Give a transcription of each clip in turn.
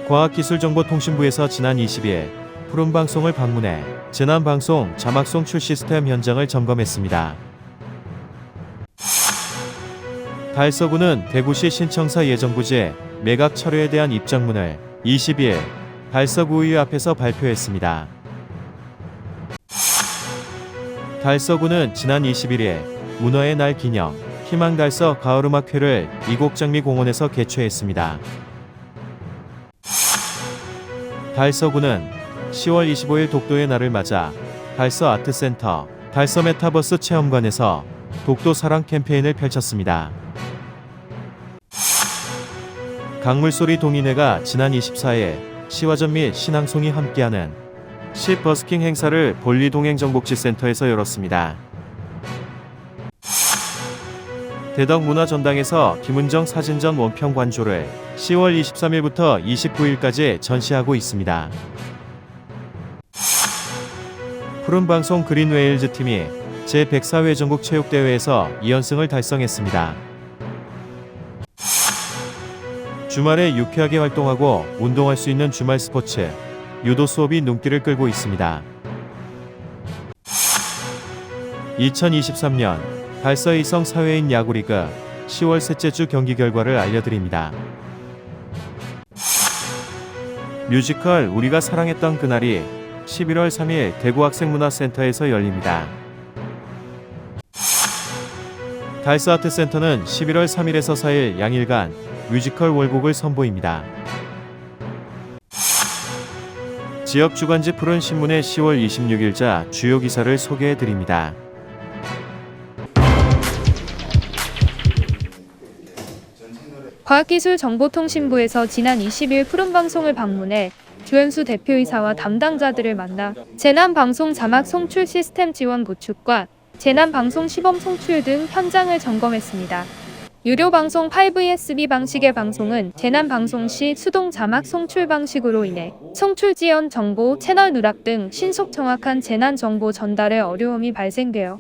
과학기술정보통신부에서 지난 20일 푸른방송을 방문해 재난방송 자막송 출시 시스템 현장을 점검했습니다. 달서구는 대구시 신청사 예정부지 매각 철회에 대한 입장문을 20일 달서구의회 앞에서 발표했습니다. 달서구는 지난 21일 문화의 날 기념 희망달서 가을음악회를 이곡장미공원에서 개최했습니다. 달서구는 10월 25일 독도의 날을 맞아 달서 아트센터, 달서 메타버스 체험관에서 독도 사랑 캠페인을 펼쳤습니다. 강물소리 동인회가 지난 24일 시화전 및 신앙송이 함께하는 시 버스킹 행사를 볼리동행정복지센터에서 열었습니다. 대덕문화전당에서 김은정 사진전 원평 관조를 10월 23일부터 29일까지 전시하고 있습니다. 푸른방송 그린웨일즈 팀이 제104회 전국체육대회에서 2연승을 달성했습니다. 주말에 유쾌하게 활동하고 운동할 수 있는 주말 스포츠, 유도 수업이 눈길을 끌고 있습니다. 2023년 달서 이성 사회인 야구리그 10월 셋째 주 경기 결과를 알려드립니다. 뮤지컬 우리가 사랑했던 그날이 11월 3일 대구학생문화센터에서 열립니다. 달서 아트센터는 11월 3일에서 4일 양일간 뮤지컬 월곡을 선보입니다. 지역 주간지 푸른 신문의 10월 26일자 주요 기사를 소개해드립니다. 과학기술정보통신부에서 지난 20일 푸른방송을 방문해 조현수 대표이사와 담당자들을 만나 재난방송 자막 송출 시스템 지원 구축과 재난방송 시범 송출 등 현장을 점검했습니다. 유료방송 5ESB 방식의 방송은 재난방송 시 수동 자막 송출 방식으로 인해 송출 지연 정보, 채널 누락 등 신속 정확한 재난정보 전달에 어려움이 발생되어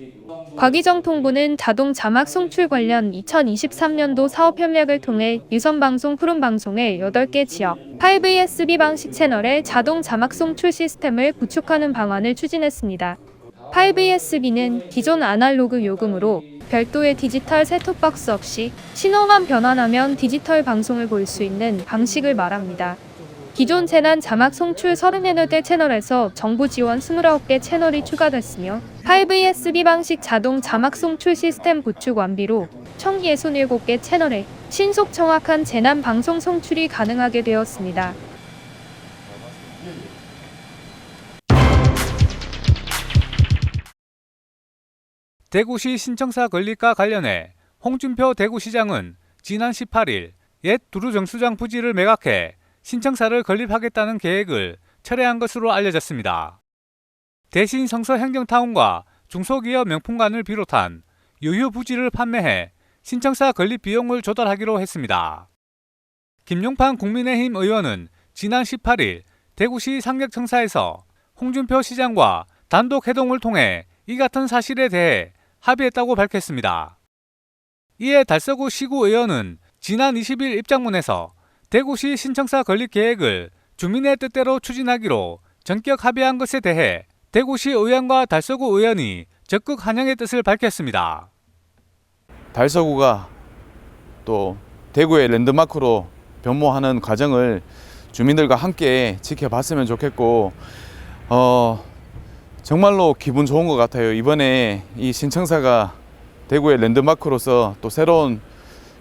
과기정통부는 자동 자막 송출 관련 2023년도 사업 협력을 통해 유선방송 푸른방송의 8개 지역 5ESB 방식 채널에 자동 자막 송출 시스템을 구축하는 방안을 추진했습니다. 5ESB는 기존 아날로그 요금으로 별도의 디지털 셋톱박스 없이 신호만 변환하면 디지털 방송을 볼 수 있는 방식을 말합니다. 기존 재난 자막 송출 38개 채널에서 정부 지원 29개 채널이 추가됐으며 5ESB 방식 자동 자막 송출 시스템 구축 완비로 총 67개 채널에 신속 정확한 재난 방송 송출이 가능하게 되었습니다. 대구시 신청사 건립과 관련해 홍준표 대구시장은 지난 18일 옛 두루정수장 부지를 매각해 신청사를 건립하겠다는 계획을 철회한 것으로 알려졌습니다. 대신 성서행정타운과 중소기업 명품관을 비롯한 유휴 부지를 판매해 신청사 건립 비용을 조달하기로 했습니다. 김용판 국민의힘 의원은 지난 18일 대구시 상격청사에서 홍준표 시장과 단독 회동을 통해 이 같은 사실에 대해 합의했다고 밝혔습니다. 이에 달서구 시구의원은 지난 20일 입장문에서 대구시 신청사 건립 계획을 주민의 뜻대로 추진하기로 전격 합의한 것에 대해 대구시 의원과 달서구 의원이 적극 환영의 뜻을 밝혔습니다. 달서구가 또 대구의 랜드마크로 변모하는 과정을 주민들과 함께 지켜봤으면 좋겠고 정말로 기분 좋은 것 같아요. 이번에 이 신청사가 대구의 랜드마크로서 또 새로운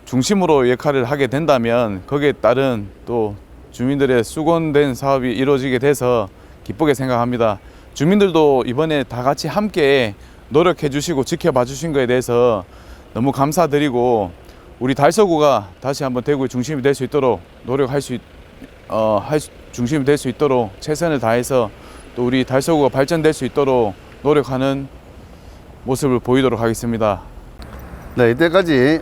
중심으로 역할을 하게 된다면 거기에 따른 또 주민들의 수건된 사업이 이루어지게 돼서 기쁘게 생각합니다. 주민들도 이번에 다 같이 함께 노력해 주시고 지켜봐 주신 거에 대해서 너무 감사드리고 우리 달서구가 다시 한번 대구의 중심이 될 수 있도록 중심이 될 수 있도록 최선을 다해서 또 우리 달서구가 발전될 수 있도록 노력하는 모습을 보이도록 하겠습니다. 네, 이때까지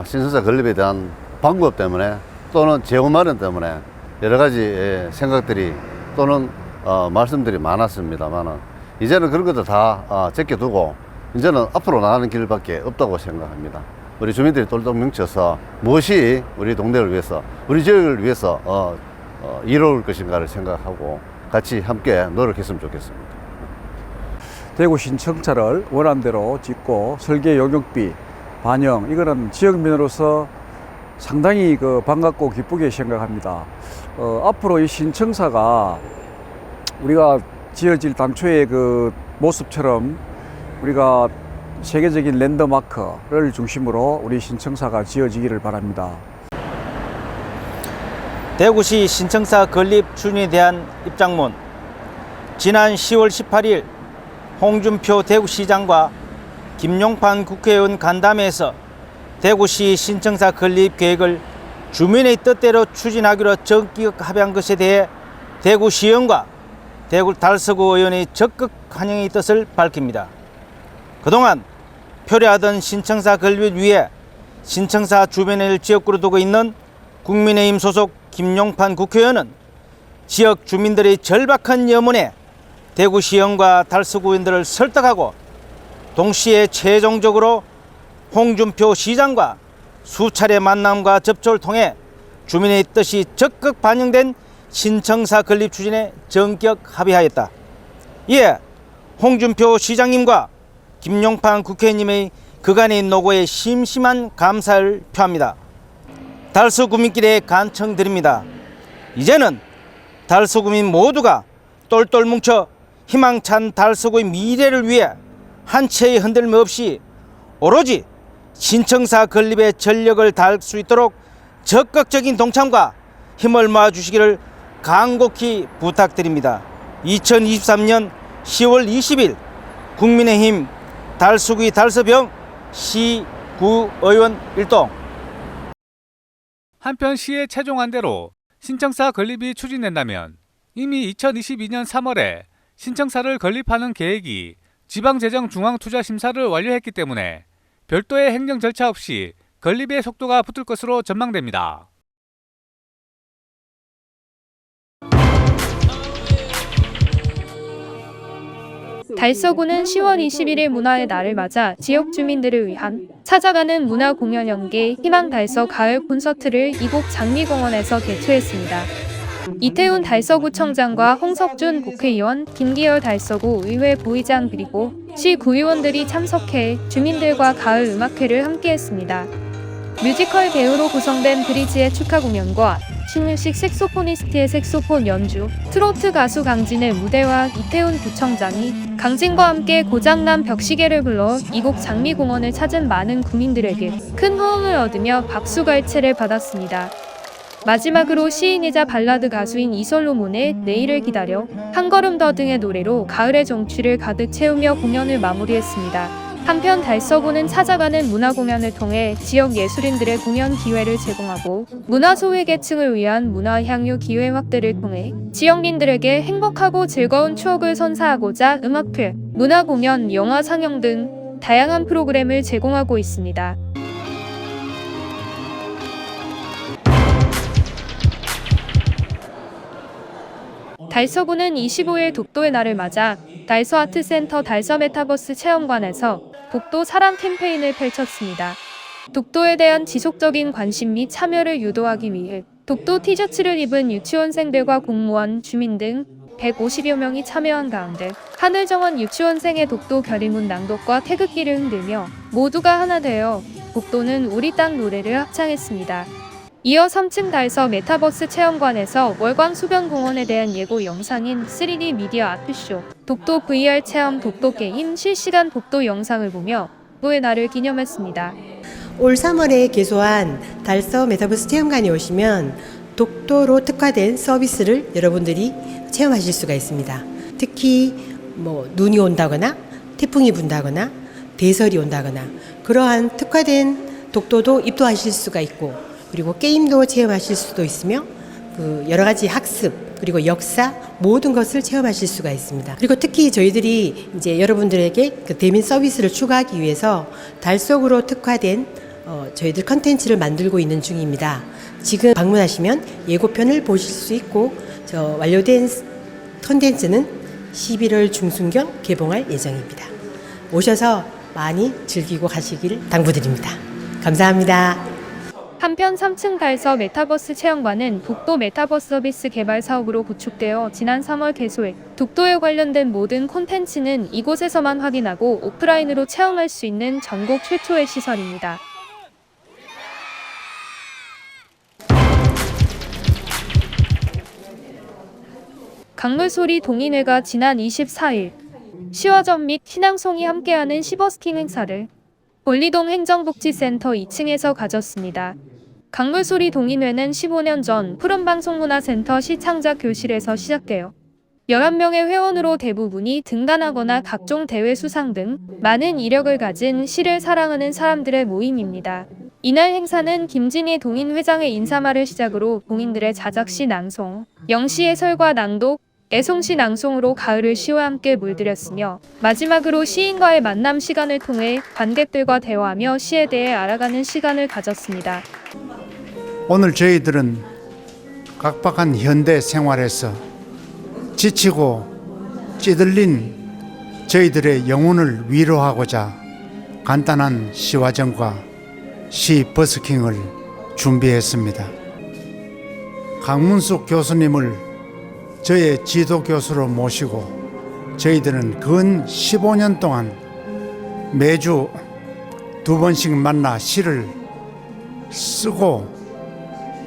신청사 건립에 대한 방법 때문에 또는 재원 마련 때문에 여러 가지 생각들이 또는 말씀들이 많았습니다만 이제는 그런 것도 다 제껴두고 이제는 앞으로 나가는 길밖에 없다고 생각합니다. 우리 주민들이 똘똘 뭉쳐서 무엇이 우리 동네를 위해서 우리 지역을 위해서 이로울 것인가를 생각하고 같이 함께 노력했으면 좋겠습니다. 대구 신청차를 원안대로 짓고 설계 용역비 반영, 이거는 지역민으로서 상당히 반갑고 기쁘게 생각합니다. 앞으로 이 신청사가 우리가 지어질 당초의 모습처럼 우리가 세계적인 랜드마크를 중심으로 우리 신청사가 지어지기를 바랍니다. 대구시 신청사 건립 추진에 대한 입장문. 지난 10월 18일 홍준표 대구시장과 김용판 국회의원 간담회에서 대구시 신청사 건립 계획을 주민의 뜻대로 추진하기로 전격 합의한 것에 대해 대구시의원과 대구 달서구 의원의 적극 환영의 뜻을 밝힙니다. 그동안 표류하던 신청사 건립을 위해 신청사 주변을 지역구로 두고 있는 국민의힘 소속 김용판 국회의원은 지역 주민들의 절박한 염원에 대구시의원과 달서구 의원들을 설득하고 동시에 최종적으로 홍준표 시장과 수차례 만남과 접촉을 통해 주민의 뜻이 적극 반영된 신청사 건립 추진에 전격 합의하였다. 이에 홍준표 시장님과 김용판 국회의원님의 그간의 노고에 심심한 감사를 표합니다. 달서구민끼리 간청드립니다. 이제는 달서구민 모두가 똘똘 뭉쳐 희망찬 달서구의 미래를 위해 한 채의 흔들림 없이 오로지 신청사 건립에 전력을 다할 수 있도록 적극적인 동참과 힘을 모아주시기를 간곡히 부탁드립니다. 2023년 10월 20일 국민의힘 달서구의 달서병 시구의원 일동. 한편 시의 최종 안대로 신청사 건립이 추진된다면 이미 2022년 3월에 신청사를 건립하는 계획이 지방재정중앙투자심사를 완료했기 때문에 별도의 행정 절차 없이 건립의 속도가 붙을 것으로 전망됩니다. 달서구는 10월 21일 문화의 날을 맞아 지역 주민들을 위한 찾아가는 문화 공연 연계 희망 달서 가을 콘서트를 이곡 장미공원에서 개최했습니다. 이태훈 달서구청장과 홍석준 국회의원, 김기열 달서구 의회 부의장 그리고 시 구의원들이 참석해 주민들과 가을 음악회를 함께했습니다. 뮤지컬 배우로 구성된 브리지의 축하 공연과 신일식 색소포니스트의 색소폰 연주, 트로트 가수 강진의 무대와 이태훈 구청장이 강진과 함께 고장난 벽시계를 불러 이곡 장미공원을 찾은 많은 국민들에게 큰 호응을 얻으며 박수갈채를 받았습니다. 마지막으로 시인이자 발라드 가수인 이솔로몬의 내일을 기다려, 한 걸음 더 등의 노래로 가을의 정취를 가득 채우며 공연을 마무리했습니다. 한편 달서구는 찾아가는 문화공연을 통해 지역 예술인들의 공연 기회를 제공하고 문화 소외계층을 위한 문화 향유 기회 확대를 통해 지역민들에게 행복하고 즐거운 추억을 선사하고자 음악회, 문화공연, 영화 상영 등 다양한 프로그램을 제공하고 있습니다. 달서구는 25일 독도의 날을 맞아 달서아트센터 달서메타버스 체험관에서 독도 사랑 캠페인을 펼쳤습니다. 독도에 대한 지속적인 관심 및 참여를 유도하기 위해 독도 티셔츠를 입은 유치원생들과 공무원, 주민 등 150여 명이 참여한 가운데 하늘정원 유치원생의 독도 결의문 낭독과 태극기를 흔들며 모두가 하나 되어 독도는 우리 땅 노래를 합창했습니다. 이어 3층 달서 메타버스 체험관에서 월광 수변공원에 대한 예고 영상인 3D 미디어 아트쇼, 독도 VR 체험, 독도 게임, 실시간 독도 영상을 보며 독도의 날을 기념했습니다. 올 3월에 개소한 달서 메타버스 체험관에 오시면 독도로 특화된 서비스를 여러분들이 체험하실 수가 있습니다. 특히 눈이 온다거나 태풍이 분다거나 대설이 온다거나 그러한 특화된 독도도 입도하실 수가 있고, 그리고 게임도 체험하실 수도 있으며 여러 가지 학습 그리고 역사 모든 것을 체험하실 수가 있습니다. 그리고 특히 저희들이 이제 여러분들에게 대민 서비스를 추가하기 위해서 달서구로 특화된 저희들 컨텐츠를 만들고 있는 중입니다. 지금 방문하시면 예고편을 보실 수 있고 완료된 컨텐츠는 11월 중순경 개봉할 예정입니다. 오셔서 많이 즐기고 가시길 당부드립니다. 감사합니다. 한편 3층 달서 메타버스 체험관은 독도 메타버스 서비스 개발 사업으로 구축되어 지난 3월 개소해 독도에 관련된 모든 콘텐츠는 이곳에서만 확인하고 오프라인으로 체험할 수 있는 전국 최초의 시설입니다. 강물소리 동인회가 지난 24일 시화전 및 신앙송이 함께하는 시버스킹 행사를 볼리동 행정복지센터 2층에서 가졌습니다. 강물소리 동인회는 15년 전 푸른방송문화센터 시창작 교실에서 시작되어 11명의 회원으로 대부분이 등단하거나 각종 대회 수상 등 많은 이력을 가진 시를 사랑하는 사람들의 모임입니다. 이날 행사는 김진희 동인회장의 인사말을 시작으로 동인들의 자작시 낭송, 영시 해설과 낭독, 애송시 낭송으로 가을을 시와 함께 물들였으며 마지막으로 시인과의 만남 시간을 통해 관객들과 대화하며 시에 대해 알아가는 시간을 가졌습니다. 오늘 저희들은 각박한 현대 생활에서 지치고 찌들린 저희들의 영혼을 위로하고자 간단한 시화전과 시 버스킹을 준비했습니다. 강문숙 교수님을 저의 지도 교수로 모시고 저희들은 근 15년 동안 매주 2번씩 만나 시를 쓰고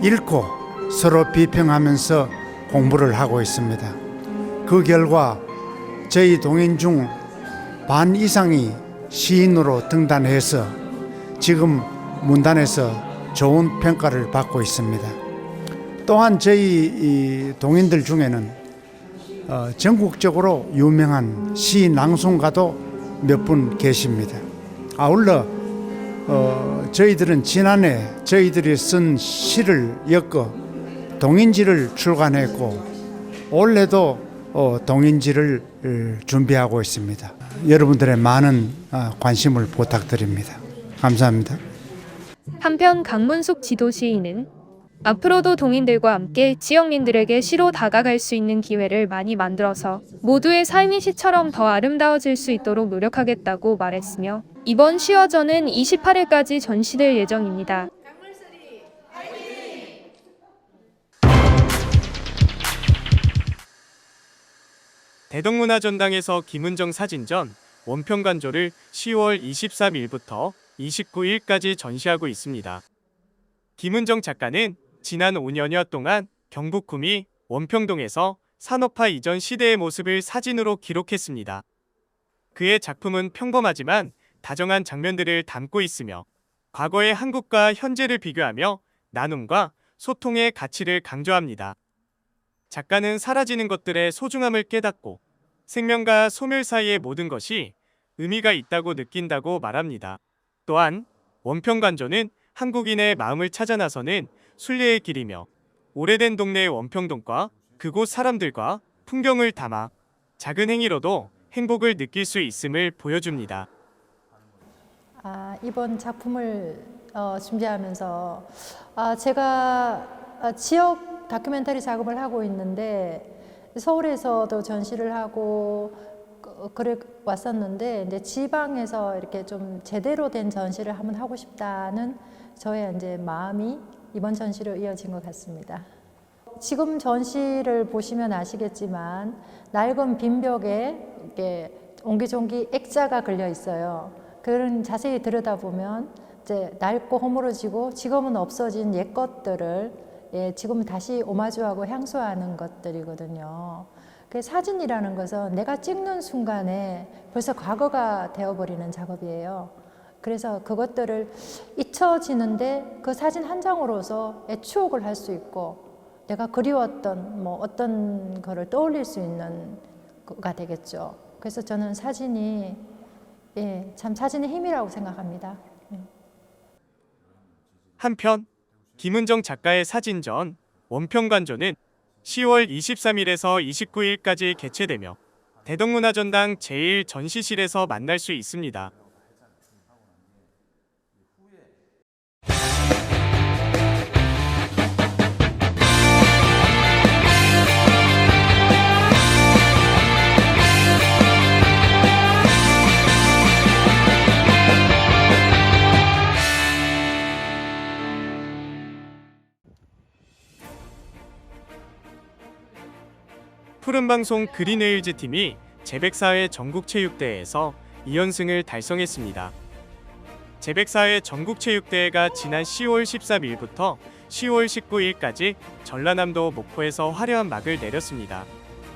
읽고 서로 비평하면서 공부를 하고 있습니다. 그 결과 저희 동인 중 반 이상이 시인으로 등단해서 지금 문단에서 좋은 평가를 받고 있습니다. 또한 저희 동인들 중에는 전국적으로 유명한 시 낭송가도 몇 분 계십니다. 아울러 저희들은 지난해 저희들이 쓴 시를 엮어 동인지를 출간했고 올해도 동인지를 준비하고 있습니다. 여러분들의 많은 관심을 부탁드립니다. 감사합니다. 한편 강문숙 지도시인은 앞으로도 동인들과 함께 지역민들에게 시로 다가갈 수 있는 기회를 많이 만들어서 모두의 삶이 시처럼 더 아름다워질 수 있도록 노력하겠다고 말했으며 이번 시화전은 28일까지 전시될 예정입니다. 대덕문화전당에서 김은정 사진전 원평관조를 10월 23일부터 29일까지 전시하고 있습니다. 김은정 작가는 지난 5년여 동안 경북 구미 원평동에서 산업화 이전 시대의 모습을 사진으로 기록했습니다. 그의 작품은 평범하지만 다정한 장면들을 담고 있으며 과거의 한국과 현재를 비교하며 나눔과 소통의 가치를 강조합니다. 작가는 사라지는 것들의 소중함을 깨닫고 생명과 소멸 사이의 모든 것이 의미가 있다고 느낀다고 말합니다. 또한 원평관조는 한국인의 마음을 찾아 나서는 순례의 길이며 오래된 동네의 원평동과 그곳 사람들과 풍경을 담아 작은 행위로도 행복을 느낄 수 있음을 보여줍니다. 이번 작품을 준비하면서 제가 지역 다큐멘터리 작업을 하고 있는데 서울에서도 전시를 하고 그래 왔었는데 이제 지방에서 이렇게 좀 제대로 된 전시를 한번 하고 싶다는 저의 이제 마음이 이번 전시로 이어진 것 같습니다. 지금 전시를 보시면 아시겠지만 낡은 빈벽에 이렇게 옹기종기 액자가 걸려 있어요. 그런 자세히 들여다보면 이제 낡고 허물어지고 지금은 없어진 옛 것들을 지금 다시 오마주하고 향수하는 것들이거든요. 그 사진이라는 것은 내가 찍는 순간에 벌써 과거가 되어버리는 작업이에요. 그래서 그것들을 잊혀지는데 그 사진 한 장으로서 추억을 할 수 있고 내가 그리웠던 어떤 거를 떠올릴 수 있는 거가 되겠죠. 그래서 저는 사진이 참 사진의 힘이라고 생각합니다. 한편 김은정 작가의 사진전 원평관조는 10월 23일에서 29일까지 개최되며 대덕문화전당 제1전시실에서 만날 수 있습니다. 푸른방송 그린웨일즈 팀이 제104회 전국체육대회에서 2연승을 달성했습니다. 제104회 전국체육대회가 지난 10월 13일부터 10월 19일까지 전라남도 목포에서 화려한 막을 내렸습니다.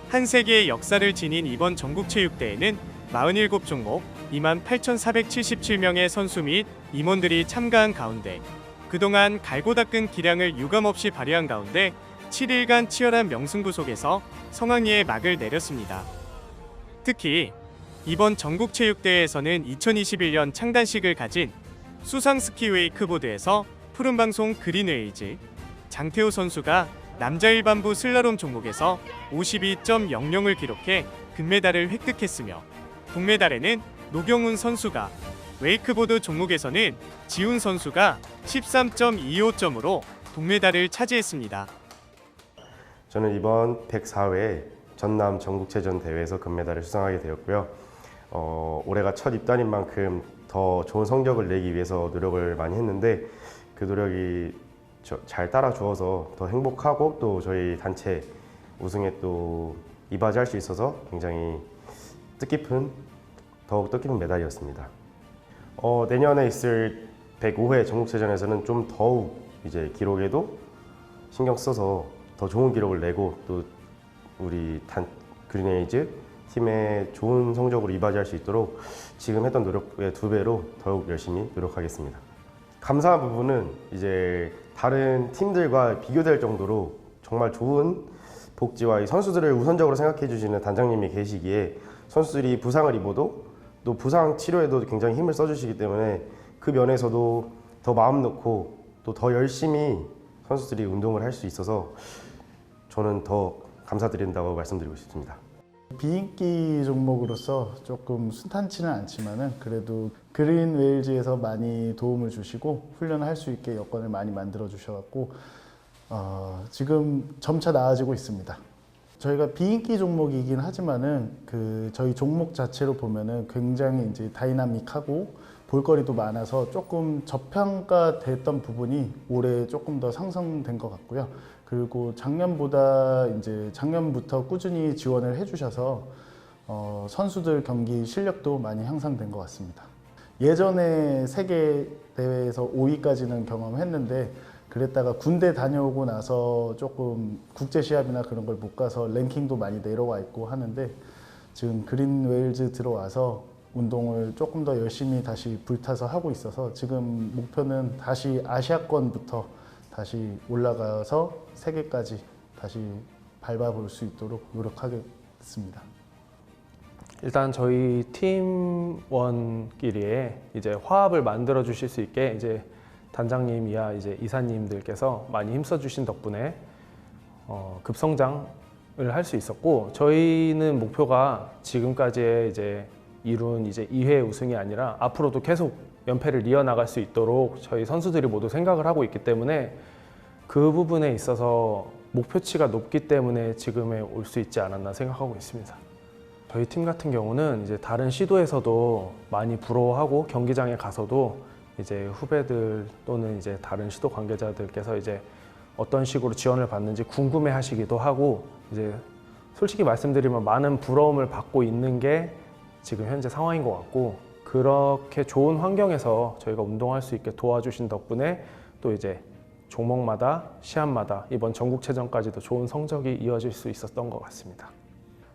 한 세기의 역사를 지닌 이번 전국체육대회는 47종목 28,477명의 선수 및 임원들이 참가한 가운데 그동안 갈고 닦은 기량을 유감없이 발휘한 가운데 7일간 치열한 명승부 속에서 성황리에 막을 내렸습니다. 특히 이번 전국체육대회에서는 2021년 창단식을 가진 수상스키 웨이크보드에서 푸른방송 그린웨일즈 장태호 선수가 남자 일반부 슬라롬 종목에서 52.00을 기록해 금메달을 획득했으며 동메달에는 노경훈 선수가, 웨이크보드 종목에서는 지훈 선수가 13.25점으로 동메달을 차지했습니다. 저는 이번 104회 전남 전국체전 대회에서 금메달을 수상하게 되었고요. 올해가 첫 입단인 만큼 더 좋은 성적을 내기 위해서 노력을 많이 했는데 그 노력이 잘 따라주어서 더 행복하고 또 저희 단체 우승에 또 이바지할 수 있어서 굉장히 더욱 뜻깊은 메달이었습니다. 내년에 있을 105회 전국체전에서는 좀 더욱 이제 기록에도 신경 써서 더 좋은 기록을 내고 또 우리 그린웨일즈 팀의 좋은 성적으로 이바지할 수 있도록 지금 했던 노력의 2배로 더욱 열심히 노력하겠습니다. 감사한 부분은 이제 다른 팀들과 비교될 정도로 정말 좋은 복지와 이 선수들을 우선적으로 생각해 주시는 단장님이 계시기에 선수들이 부상을 입어도 또 부상 치료에도 굉장히 힘을 써주시기 때문에 그 면에서도 더 마음 놓고 또 더 열심히 선수들이 운동을 할 수 있어서 저는 더 감사드린다고 말씀드리고 싶습니다. 비인기 종목으로서 조금 순탄치는 않지만은 그래도 그린웨일즈에서 많이 도움을 주시고 훈련을 할 수 있게 여건을 많이 만들어 주셔갖고 지금 점차 나아지고 있습니다. 저희가 비인기 종목이긴 하지만은 저희 종목 자체로 보면은 굉장히 이제 다이나믹하고 볼거리도 많아서 조금 저평가됐던 부분이 올해 조금 더 상승된 것 같고요. 그리고 작년부터 꾸준히 지원을 해주셔서 선수들 경기 실력도 많이 향상된 것 같습니다. 예전에 세계 대회에서 5위까지는 경험했는데 그랬다가 군대 다녀오고 나서 조금 국제 시합이나 그런 걸 못 가서 랭킹도 많이 내려와 있고 하는데 지금 그린웨일즈 들어와서 운동을 조금 더 열심히 다시 불타서 하고 있어서 지금 목표는 다시 아시아권부터 다시 올라가서 세계까지 다시 밟아볼 수 있도록 노력하겠습니다. 일단 저희 팀원끼리의 이제 화합을 만들어 주실 수 있게 이제 단장님 이하 이제 이사님들께서 많이 힘써 주신 덕분에 급성장을 할 수 있었고 저희는 목표가 지금까지의 이제 이룬 이제 2회 우승이 아니라 앞으로도 계속 연패를 이어나갈 수 있도록 저희 선수들이 모두 생각을 하고 있기 때문에 그 부분에 있어서 목표치가 높기 때문에 지금에 올 수 있지 않았나 생각하고 있습니다. 저희 팀 같은 경우는 이제 다른 시도에서도 많이 부러워하고 경기장에 가서도 이제 후배들 또는 이제 다른 시도 관계자들께서 이제 어떤 식으로 지원을 받는지 궁금해 하시기도 하고 이제 솔직히 말씀드리면 많은 부러움을 받고 있는 게 지금 현재 상황인 것 같고 그렇게 좋은 환경에서 저희가 운동할 수 있게 도와주신 덕분에 또 이제 종목마다 시합마다 이번 전국체전까지도 좋은 성적이 이어질 수 있었던 것 같습니다.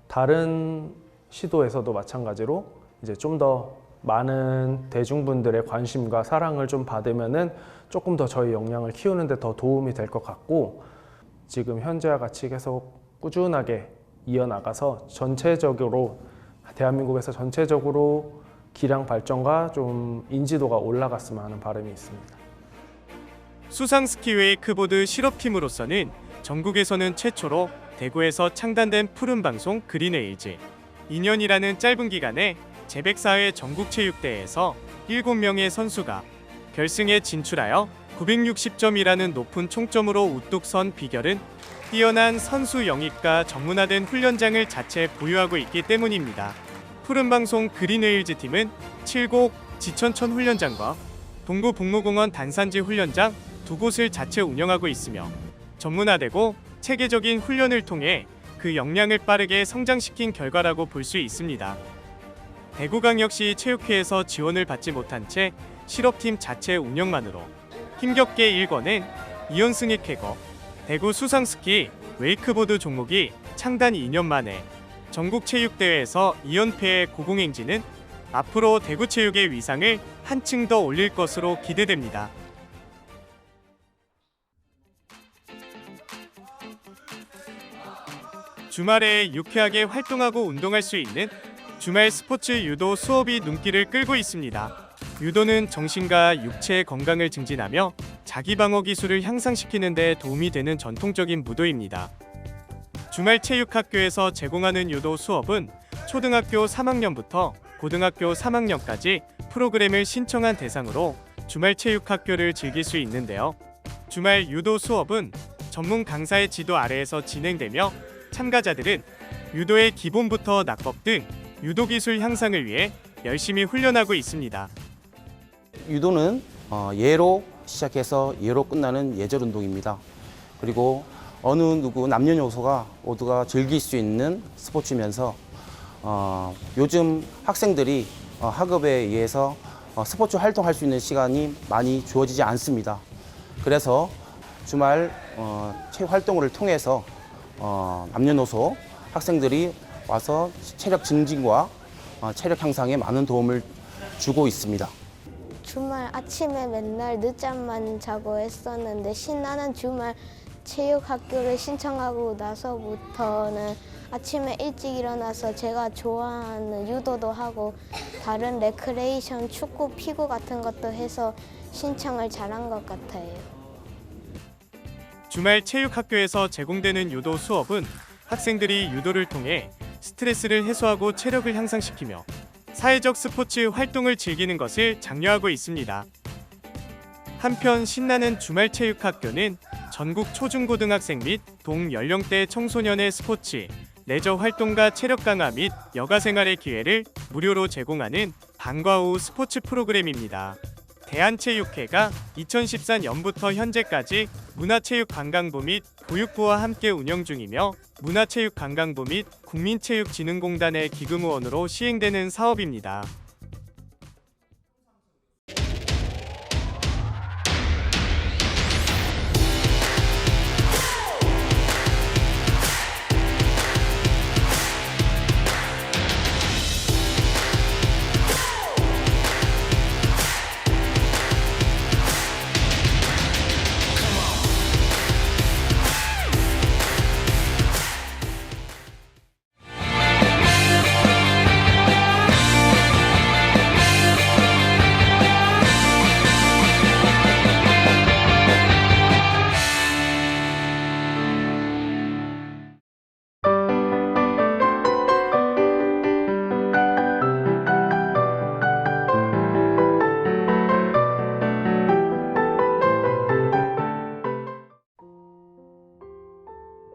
다른 시도에서도 마찬가지로 이제 좀 더 많은 대중분들의 관심과 사랑을 좀 받으면은 조금 더 저희 역량을 키우는 데 더 도움이 될 것 같고 지금 현재와 같이 계속 꾸준하게 이어나가서 전체적으로 대한민국에서 전체적으로 기량 발전과 좀 인지도가 올라갔으면 하는 바람이 있습니다. 수상스키 웨이크보드 실업팀으로서는 전국에서는 최초로 대구에서 창단된 푸른방송 그린웨일즈 2년이라는 짧은 기간에 제104회 전국체육대회에서 7명의 선수가 결승에 진출하여 960점이라는 높은 총점으로 우뚝 선 비결은 뛰어난 선수 영입과 전문화된 훈련장을 자체 보유하고 있기 때문입니다. 푸른방송 그린웨일즈 팀은 7곡 지천천 훈련장과 동구 북무공원 단산지 훈련장 2곳을 자체 운영하고 있으며 전문화되고 체계적인 훈련을 통해 그 역량을 빠르게 성장시킨 결과라고 볼 수 있습니다. 대구광역시 체육회에서 지원을 받지 못한 채 실업팀 자체 운영만으로 힘겹게 일궈낸 이연승익 쾌거 대구 수상스키 웨이크보드 종목이 창단 2년 만에 전국체육대회에서 2연패의 고공행진은 앞으로 대구체육의 위상을 한층 더 올릴 것으로 기대됩니다. 주말에 유쾌하게 활동하고 운동할 수 있는 주말 스포츠 유도 수업이 눈길을 끌고 있습니다. 유도는 정신과 육체의 건강을 증진하며 자기 방어 기술을 향상시키는 데 도움이 되는 전통적인 무도입니다. 주말 체육학교에서 제공하는 유도 수업은 초등학교 3학년부터 고등학교 3학년까지 프로그램을 신청한 대상으로 주말 체육학교를 즐길 수 있는데요. 주말 유도 수업은 전문 강사의 지도 아래에서 진행되며 참가자들은 유도의 기본부터 낙법 등 유도 기술 향상을 위해 열심히 훈련하고 있습니다. 유도는 예로 시작해서 예로 끝나는 예절 운동입니다. 그리고 어느 누구 남녀노소가 모두가 즐길 수 있는 스포츠면서 요즘 학생들이 학업에 의해서 스포츠 활동할 수 있는 시간이 많이 주어지지 않습니다. 그래서 주말 체육 활동을 통해서 남녀노소 학생들이 와서 체력 증진과 체력 향상에 많은 도움을 주고 있습니다. 주말 아침에 맨날 늦잠만 자고 했었는데 신나는 주말 체육학교를 신청하고 나서부터는 아침에 일찍 일어나서 제가 좋아하는 유도도 하고 다른 레크레이션, 축구, 피구 같은 것도 해서 신청을 잘한 것 같아요. 주말 체육학교에서 제공되는 유도 수업은 학생들이 유도를 통해 스트레스를 해소하고 체력을 향상시키며 사회적 스포츠 활동을 즐기는 것을 장려하고 있습니다. 한편 신나는 주말 체육학교는 전국 초중고등학생 및 동연령대 청소년의 스포츠, 레저 활동과 체력 강화 및 여가 생활의 기회를 무료로 제공하는 방과 후 스포츠 프로그램입니다. 대한체육회가 2014년부터 현재까지 문화체육관광부 및 보육부와 함께 운영 중이며 문화체육관광부 및 국민체육진흥공단의 기금후원으로 시행되는 사업입니다.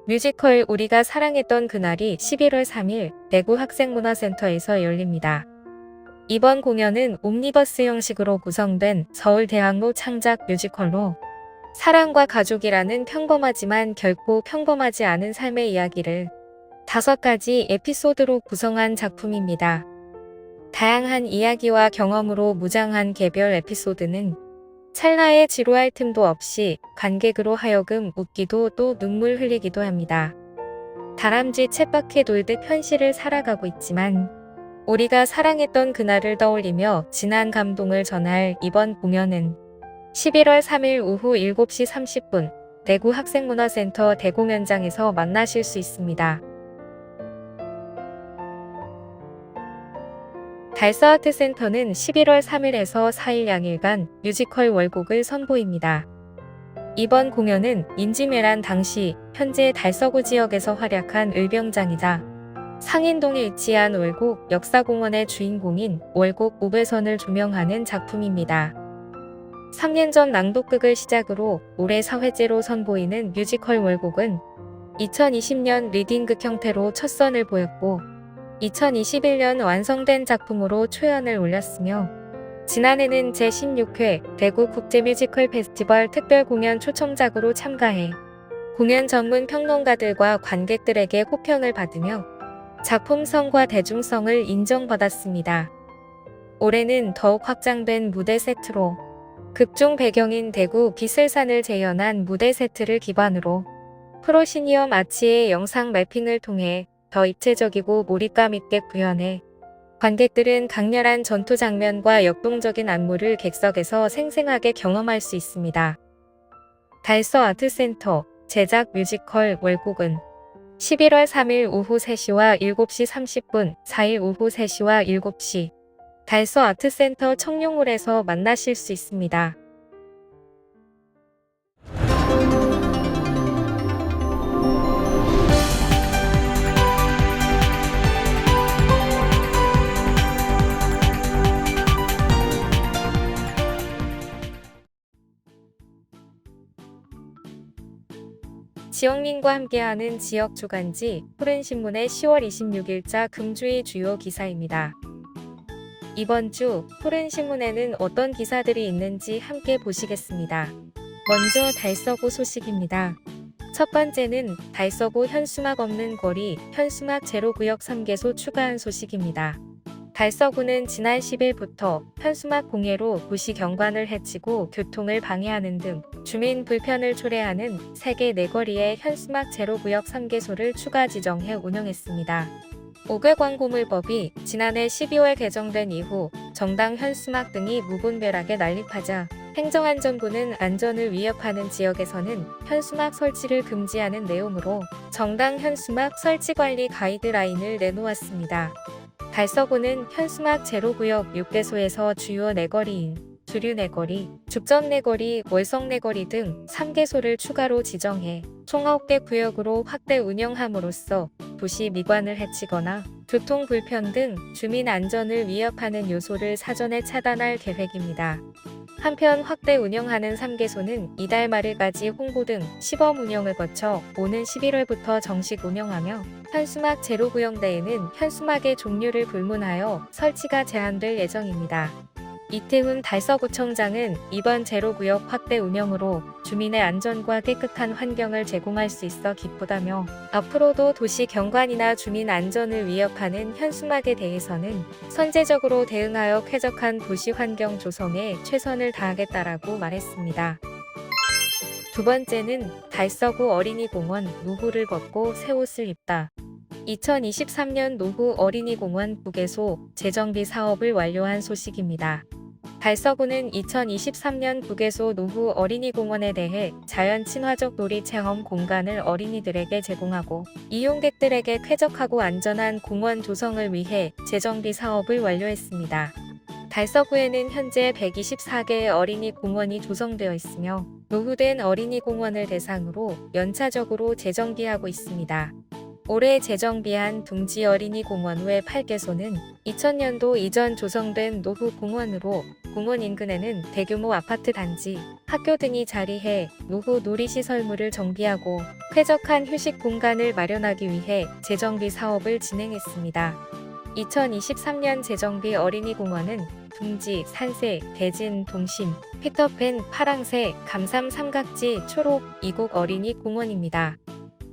뮤지컬 우리가 사랑했던 그날이 11월 3일 대구 학생문화센터에서 열립니다. 이번 공연은 옴니버스 형식으로 구성된 서울대학로 창작 뮤지컬로 사랑과 가족이라는 평범하지만 결코 평범하지 않은 삶의 이야기를 5가지 에피소드로 구성한 작품입니다. 다양한 이야기와 경험으로 무장한 개별 에피소드는 찰나의 지루할 틈도 없이 관객으로 하여금 웃기도 또 눈물 흘리기도 합니다. 다람쥐 쳇바퀴 돌듯 현실을 살아가고 있지만 우리가 사랑했던 그날을 떠올리며 진한 감동을 전할 이번 공연은 11월 3일 오후 7시 30분 대구 학생문화센터 대공연장에서 만나실 수 있습니다. 달서아트센터는 11월 3일에서 4일 양일간 뮤지컬 월곡을 선보입니다. 이번 공연은 인지매란 당시 현재 달서구 지역에서 활약한 을병장이자 상인동에 위치한 월곡 역사공원의 주인공인 월곡 우배선을 조명하는 작품입니다. 3년 전 낭독극을 시작으로 올해 4회째로 선보이는 뮤지컬 월곡은 2020년 리딩극 형태로 첫 선을 보였고 2021년 완성된 작품으로 초연을 올렸으며 지난해는 제16회 대구 국제뮤지컬 페스티벌 특별 공연 초청작으로 참가해 공연 전문 평론가들과 관객들에게 호평을 받으며 작품성과 대중성을 인정받았습니다. 올해는 더욱 확장된 무대 세트로 극중 배경인 대구 비슬산을 재현한 무대 세트를 기반으로 프로시니어 마치의 영상 매핑을 통해 더 입체적이고 몰입감 있게 구현해 관객들은 강렬한 전투 장면과 역동적인 안무를 객석에서 생생하게 경험할 수 있습니다. 달서 아트센터 제작 뮤지컬 월곡은 11월 3일 오후 3시와 7시 30분, 4일 오후 3시와 7시 달서 아트센터 청룡홀에서 만나실 수 있습니다. 지역민과 함께하는 지역 주간지 푸른신문의 10월 26일자 금주의 주요 기사입니다. 이번 주 푸른신문에는 어떤 기사들이 있는지 함께 보시겠습니다. 먼저 달서구 소식입니다. 첫 번째는 달서구 현수막 없는 거리, 현수막 제로구역 3개소 추가한 소식입니다. 달서구는 지난 10일부터 현수막 공해로 도시 경관을 해치고 교통을 방해하는 등 주민 불편을 초래하는 3개 내거리에 현수막 제로구역 3개소를 추가 지정해 운영했습니다. 5개 광고물법이 지난해 12월 개정된 이후 정당 현수막 등이 무분별하게 난립하자 행정안전부는 안전을 위협하는 지역에서는 현수막 설치를 금지하는 내용으로 정당 현수막 설치 관리 가이드라인을 내놓았습니다. 달서구는 현수막 제로구역 6개소에서 주요 내거리인 주류 내거리, 죽전 내거리, 월성 내거리 등 3개소를 추가로 지정해 총 9개 구역으로 확대 운영함으로써 도시 미관을 해치거나 교통 불편 등 주민 안전을 위협하는 요소를 사전에 차단할 계획입니다. 한편 확대 운영하는 3개소는 이달 말일까지 홍보 등 시범 운영을 거쳐 오는 11월부터 정식 운영하며 현수막 제로구역 내에는 현수막의 종류를 불문하여 설치가 제한될 예정입니다. 이태훈 달서구청장은 이번 제로구역 확대 운영으로 주민의 안전과 깨끗한 환경을 제공할 수 있어 기쁘다며 앞으로도 도시 경관이나 주민 안전을 위협하는 현수막에 대해서는 선제적으로 대응하여 쾌적한 도시 환경 조성에 최선을 다하겠다라고 말했습니다. 두 번째는 달서구 어린이공원 노후를 벗고 새 옷을 입다. 2023년 노후 어린이공원 9개소 재정비 사업을 완료한 소식입니다. 달서구는 2023년 9개소 노후 어린이공원에 대해 자연 친화적 놀이 체험 공간을 어린이들에게 제공하고 이용객들에게 쾌적하고 안전한 공원 조성을 위해 재정비 사업을 완료했습니다. 달서구에는 현재 124개의 어린이 공원이 조성되어 있으며 노후된 어린이 공원을 대상으로 연차적으로 재정비하고 있습니다. 올해 재정비한 둥지 어린이 공원 외 8개소는 2000년도 이전 조성된 노후 공원으로 공원 인근에는 대규모 아파트 단지, 학교 등이 자리해 노후 놀이시설물을 정비하고 쾌적한 휴식 공간을 마련하기 위해 재정비 사업을 진행했습니다. 2023년 재정비 어린이 공원은 둥지, 산새, 대진, 동심, 피터팬, 파랑새, 감삼 삼각지, 초록, 이곡 어린이 공원입니다.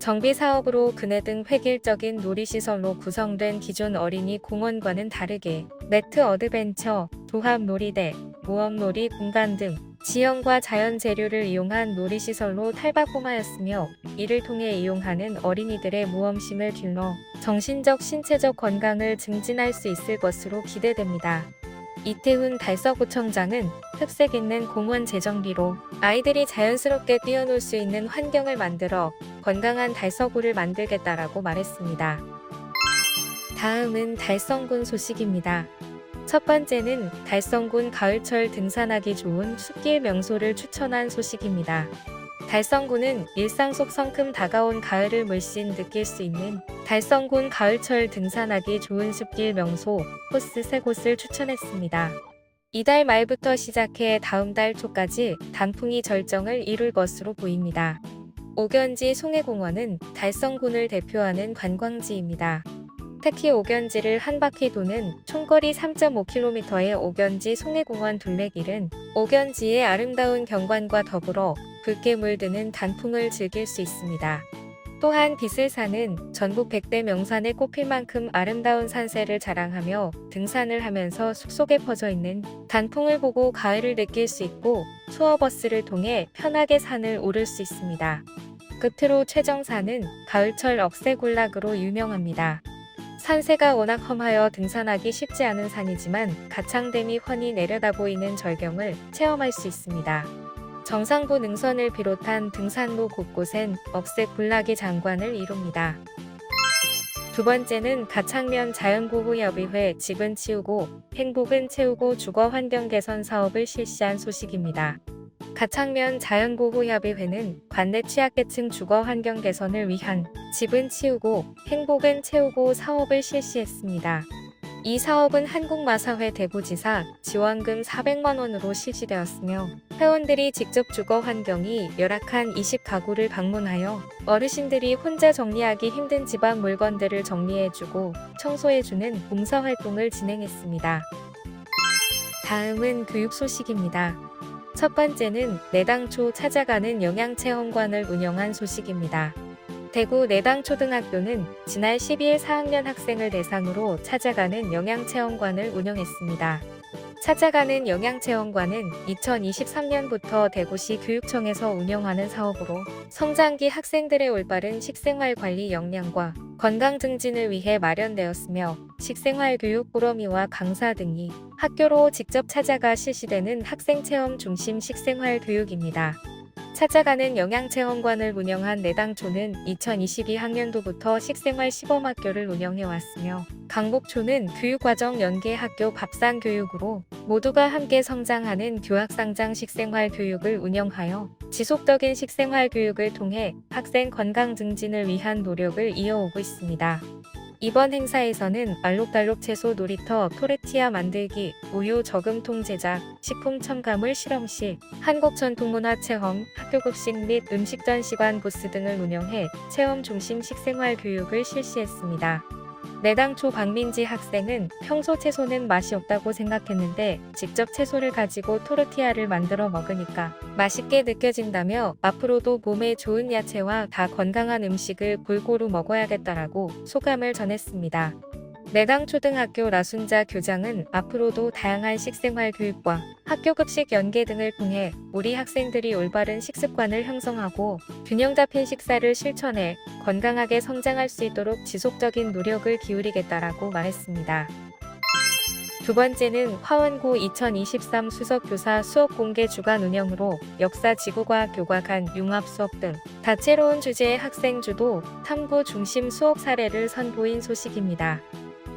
정비 사업으로 그네 등 획일적인 놀이시설로 구성된 기존 어린이 공원과는 다르게 매트 어드벤처, 도합 놀이대, 모험놀이 공간 등 지형과 자연 재료를 이용한 놀이시설로 탈바꿈하였으며 이를 통해 이용하는 어린이들의 모험심을 길러 정신적, 신체적 건강을 증진할 수 있을 것으로 기대됩니다. 이태훈 달서구청장은 특색 있는 공원 재정비로 아이들이 자연스럽게 뛰어놀 수 있는 환경을 만들어 건강한 달서구를 만들겠다라고 말했습니다. 다음은 달성군 소식입니다. 첫 번째는 달성군 가을철 등산하기 좋은 숲길 명소를 추천한 소식입니다. 달성군은 일상 속 성큼 다가온 가을을 물씬 느낄 수 있는 달성군 가을철 등산하기 좋은 숲길 명소 코스 3곳을 추천했습니다. 이달 말부터 시작해 다음 달 초까지 단풍이 절정을 이룰 것으로 보입니다. 옥연지 송해공원은 달성군을 대표하는 관광지입니다. 특히 옥연지를 한 바퀴 도는 총거리 3.5km의 옥연지 송해공원 둘레길은 옥연지의 아름다운 경관과 더불어 붉게 물드는 단풍을 즐길 수 있습니다. 또한 비슬산은 전국 100대 명산에 꼽힐 만큼 아름다운 산세를 자랑하며 등산을 하면서 숲속에 퍼져 있는 단풍을 보고 가을을 느낄 수 있고 투어버스를 통해 편하게 산을 오를 수 있습니다. 끝으로 최정산은 가을철 억새군락으로 유명합니다. 산세가 워낙 험하여 등산하기 쉽지 않은 산이지만 가창댐이 훤히 내려다 보이는 절경을 체험할 수 있습니다. 정상부 능선을 비롯한 등산로 곳곳엔 억새군락이 장관을 이룹니다. 두 번째는 가창면 자연보호협의회 집은 치우고 행복은 채우고 주거환경 개선 사업을 실시한 소식입니다. 가창면 자연보호협의회는 관내 취약계층 주거환경 개선을 위한 집은 치우고 행복은 채우고 사업을 실시했습니다. 이 사업은 한국마사회 대구지사 지원금 400만 원으로 실시되었으며 회원들이 직접 주거 환경이 열악한 20가구를 방문하여 어르신들이 혼자 정리하기 힘든 집안 물건들을 정리해주고 청소해주는 봉사활동을 진행했습니다. 다음은 교육 소식입니다. 첫 번째는 내당초 찾아가는 영양체험관을 운영한 소식입니다. 대구 내당초등학교는 지난 12일 4학년 학생을 대상으로 찾아가는 영양체험관을 운영했습니다. 찾아가는 영양체험관은 2023년부터 대구시 교육청에서 운영하는 사업으로 성장기 학생들의 올바른 식생활 관리 역량과 건강 증진을 위해 마련되었으며 식생활 교육 보러미와 강사 등이 학교로 직접 찾아가 실시되는 학생체험 중심 식생활 교육입니다. 찾아가는 영양체험관을 운영한 내당초는 2022학년도부터 식생활 시범학교를 운영해왔으며 강북초는 교육과정 연계학교 밥상교육으로 모두가 함께 성장하는 교학상장 식생활 교육을 운영하여 지속적인 식생활 교육을 통해 학생 건강 증진을 위한 노력을 이어오고 있습니다. 이번 행사에서는 알록달록 채소 놀이터, 토레티아 만들기, 우유 저금통 제작, 식품 첨가물 실험실, 한국 전통문화 체험, 학교급식 및 음식 전시관 부스 등을 운영해 체험 중심 식생활 교육을 실시했습니다. 내당초 박민지 학생은 평소 채소는 맛이 없다고 생각했는데 직접 채소를 가지고 토르티아를 만들어 먹으니까 맛있게 느껴진다며 앞으로도 몸에 좋은 야채와 다 건강한 음식을 골고루 먹어야겠다라고 소감을 전했습니다. 내당초등학교 라순자 교장은 앞으로도 다양한 식생활 교육과 학교급식 연계 등을 통해 우리 학생들이 올바른 식습관을 형성하고 균형 잡힌 식사를 실천해 건강하게 성장할 수 있도록 지속적인 노력을 기울이겠다라고 말했습니다. 두 번째는 화원고 2023 수석교사 수업 공개 주간 운영으로 역사 지구과학 교과 간 융합 수업 등 다채로운 주제의 학생 주도 탐구 중심 수업 사례를 선보인 소식입니다.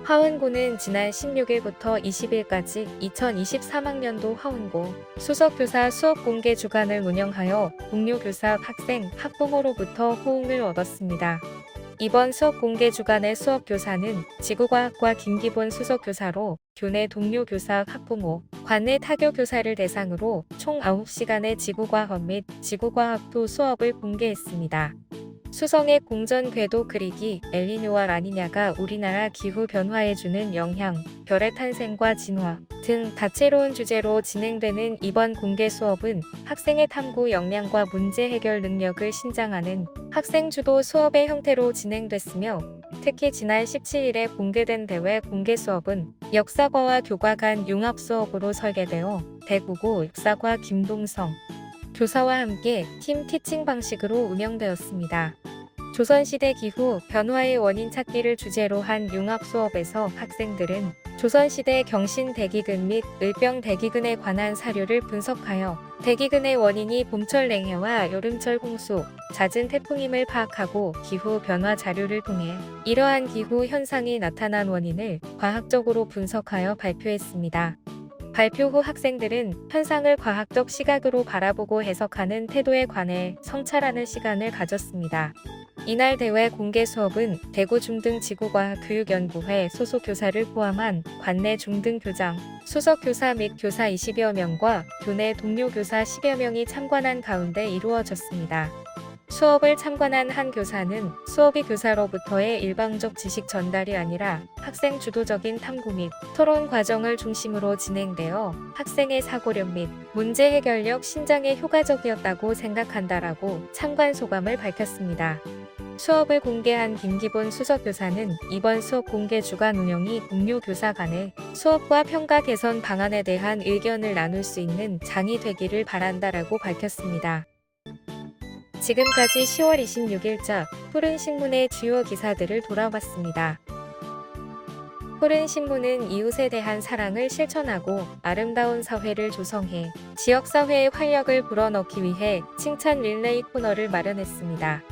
화원고는 지난 16일부터 20일까지 2023학년도 화원고 수석교사 수업 공개 주간을 운영하여 동료 교사, 학생, 학부모로부터 호응을 얻었습니다. 이번 수업 공개 주간의 수업 교사는 지구과학과 김기본 수석교사로 교내 동료 교사, 학부모, 관내 타교 교사를 대상으로 총 9시간의 지구과학 및 지구과학도 수업을 공개했습니다. 수성의 공전 궤도 그리기, 엘니뇨와 라니냐가 우리나라 기후 변화에 주는 영향, 별의 탄생과 진화 등 다채로운 주제로 진행되는 이번 공개 수업은 학생의 탐구 역량과 문제 해결 능력을 신장하는 학생 주도 수업의 형태로 진행됐으며 특히 지난 17일에 공개된 대회 공개 수업은 역사과와 교과 간 융합 수업으로 설계되어 대구고 역사과 김동성 교사와 함께 팀 티칭 방식으로 운영되었습니다. 조선시대 기후 변화의 원인 찾기를 주제로 한 융합 수업에서 학생들은 조선시대 경신 대기근 및 을병 대기근에 관한 사료를 분석하여 대기근의 원인이 봄철 냉해와 여름철 홍수, 잦은 태풍임을 파악하고 기후 변화 자료를 통해 이러한 기후 현상이 나타난 원인을 과학적으로 분석하여 발표했습니다. 발표 후 학생들은 현상을 과학적 시각으로 바라보고 해석하는 태도에 관해 성찰하는 시간을 가졌습니다. 이날 대회 공개 수업은 대구 중등지구과학교육연구회 소속 교사를 포함한 관내 중등교장, 수석교사 및 교사 20여 명과 교내 동료 교사 10여 명이 참관한 가운데 이루어졌습니다. 수업을 참관한 한 교사는 수업이 교사로부터의 일방적 지식 전달이 아니라 학생 주도적인 탐구 및 토론 과정을 중심으로 진행되어 학생의 사고력 및 문제 해결력 신장에 효과적이었다고 생각한다라고 참관 소감을 밝혔습니다. 수업을 공개한 김기본 수석교사는 이번 수업 공개 주간 운영이 동료 교사 간의 수업과 평가 개선 방안에 대한 의견을 나눌 수 있는 장이 되기를 바란다라고 밝혔습니다. 지금까지 10월 26일자 푸른신문의 주요 기사들을 돌아봤습니다. 푸른신문은 이웃에 대한 사랑을 실천하고 아름다운 사회를 조성해 지역사회의 활력을 불어넣기 위해 칭찬 릴레이 코너를 마련했습니다.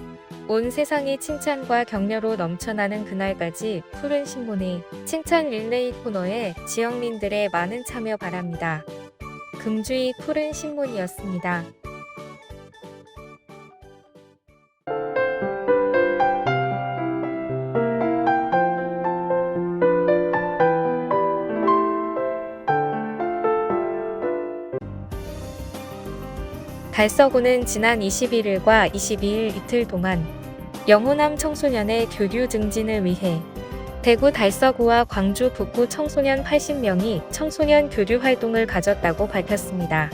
온 세상이 칭찬과 격려로 넘쳐나는 그날까지 푸른신문의 칭찬 릴레이 코너에 지역민들의 많은 참여 바랍니다. 금주의 푸른신문이었습니다. 달서구는 지난 21일과 22일 이틀 동안 영호남 청소년의 교류 증진을 위해 대구 달서구와 광주 북구 청소년 80명이 청소년 교류 활동을 가졌다고 밝혔습니다.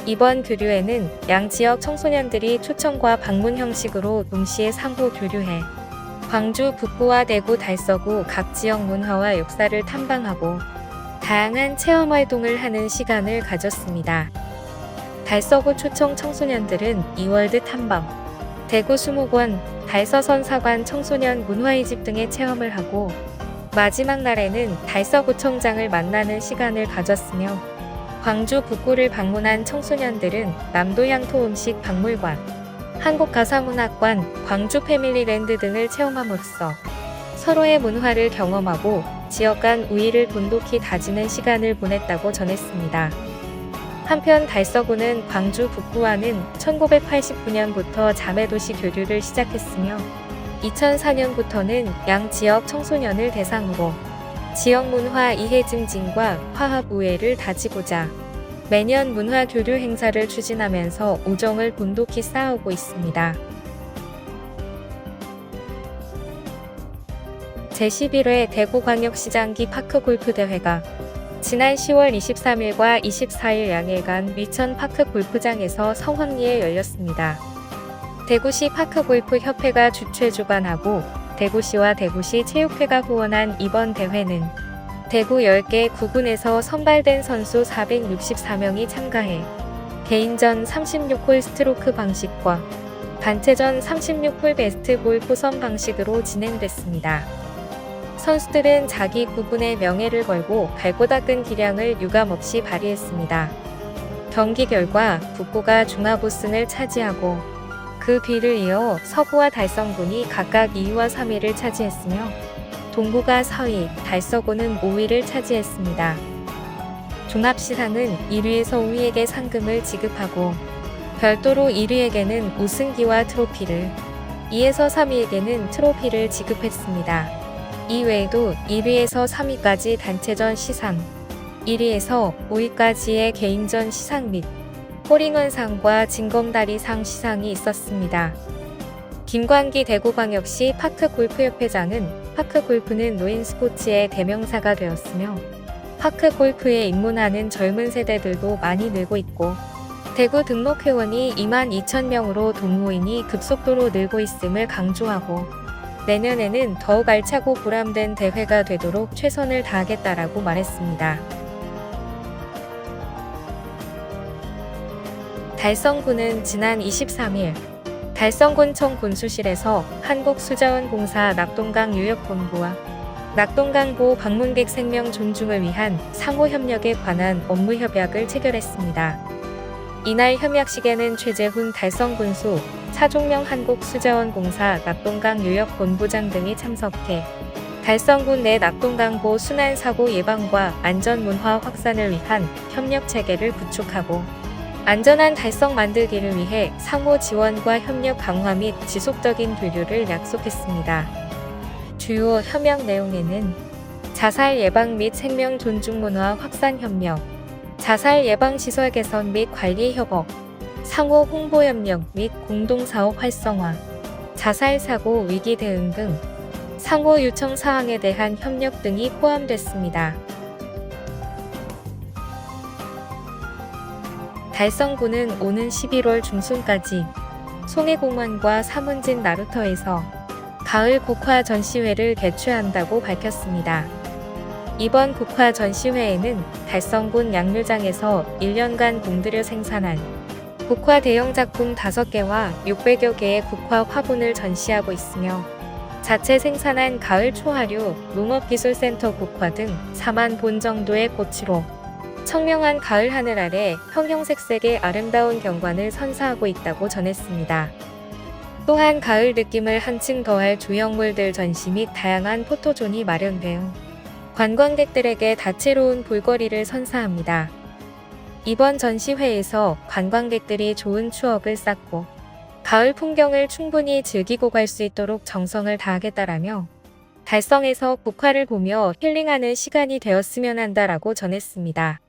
이번 교류에는 양 지역 청소년들이 초청과 방문 형식으로 동시에 상호 교류해 광주 북구와 대구 달서구 각 지역 문화와 역사를 탐방하고 다양한 체험 활동을 하는 시간을 가졌습니다. 달서구 초청 청소년들은 이월드 탐방, 대구 수목원, 달서선사관 청소년 문화의집 등의 체험을 하고 마지막 날에는 달서구청장을 만나는 시간을 가졌으며 광주 북구를 방문한 청소년들은 남도향토 음식 박물관, 한국가사문학관, 광주 패밀리랜드 등을 체험함으로써 서로의 문화를 경험하고 지역 간 우위를 돈독히 다지는 시간을 보냈다고 전했습니다. 한편 달서구는 광주 북구와는 1989년부터 자매도시 교류를 시작했으며 2004년부터는 양 지역 청소년을 대상으로 지역 문화 이해 증진과 화합 우애를 다지고자 매년 문화 교류 행사를 추진하면서 우정을 돈독히 쌓아오고 있습니다. 제11회 대구광역시장기 파크골프대회가 지난 10월 23일과 24일 양일간 위천 파크골프장에서 성황리에 열렸습니다. 대구시 파크골프협회가 주최 주관하고 대구시와 대구시 체육회가 후원한 이번 대회는 대구 10개 구군에서 선발된 선수 464명이 참가해 개인전 36홀 스트로크 방식과 단체전 36홀 베스트 볼 포선 방식으로 진행됐습니다. 선수들은 자기 구군의 명예를 걸고 갈고 닦은 기량을 유감없이 발휘했습니다. 경기 결과 북구가 종합 우승을 차지하고 그 뒤를 이어 서구와 달성군이 각각 2위와 3위를 차지했으며 동구가 4위, 달서구는 5위를 차지했습니다. 종합시상은 1위에서 5위에게 상금을 지급하고 별도로 1위에게는 우승기와 트로피를, 2에서 3위에게는 트로피를 지급했습니다. 이외에도 1위에서 3위까지 단체전 시상, 1위에서 5위까지의 개인전 시상 및 홀인원상과 징검다리상 시상이 있었습니다. 김광기 대구광역시 파크골프협회장은 파크골프는 노인 스포츠의 대명사가 되었으며 파크골프에 입문하는 젊은 세대들도 많이 늘고 있고 대구 등록 회원이 22,000명으로 동호인이 급속도로 늘고 있음을 강조하고 내년에는 더욱 알차고 보람된 대회가 되도록 최선을 다하겠다라고 말했습니다. 달성군은 지난 23일 달성군청 군수실에서 한국수자원공사 낙동강 유역본부와 낙동강보 방문객 생명 존중을 위한 상호협력에 관한 업무협약을 체결했습니다. 이날 협약식에는 최재훈 달성군수, 차종명 한국수자원공사 낙동강 유역본부장 등이 참석해 달성군 내 낙동강보 순환사고 예방과 안전문화 확산을 위한 협력체계를 구축하고 안전한 달성 만들기를 위해 상호 지원과 협력 강화 및 지속적인 교류를 약속했습니다. 주요 협약 내용에는 자살 예방 및 생명 존중 문화 확산 협력, 자살 예방 시설 개선 및 관리 협업, 상호 홍보 협력 및 공동사업 활성화, 자살 사고 위기 대응 등 상호 요청 사항에 대한 협력 등이 포함됐습니다. 달성군은 오는 11월 중순까지 송해공원과 사문진 나루터에서 가을 국화 전시회를 개최한다고 밝혔습니다. 이번 국화 전시회에는 달성군 양묘장에서 1년간 공들여 생산한 국화 대형 작품 5개와 600여 개의 국화 화분을 전시하고 있으며 자체 생산한 가을 초하류, 농업기술센터 국화 등 4만 본 정도의 고치로 청명한 가을 하늘 아래 형형색색의 아름다운 경관을 선사하고 있다고 전했습니다. 또한 가을 느낌을 한층 더할 조형물들 전시 및 다양한 포토존이 마련되어 관광객들에게 다채로운 볼거리를 선사합니다. 이번 전시회에서 관광객들이 좋은 추억을 쌓고 가을 풍경을 충분히 즐기고 갈 수 있도록 정성을 다하겠다라며 달성에서 국화를 보며 힐링하는 시간이 되었으면 한다라고 전했습니다.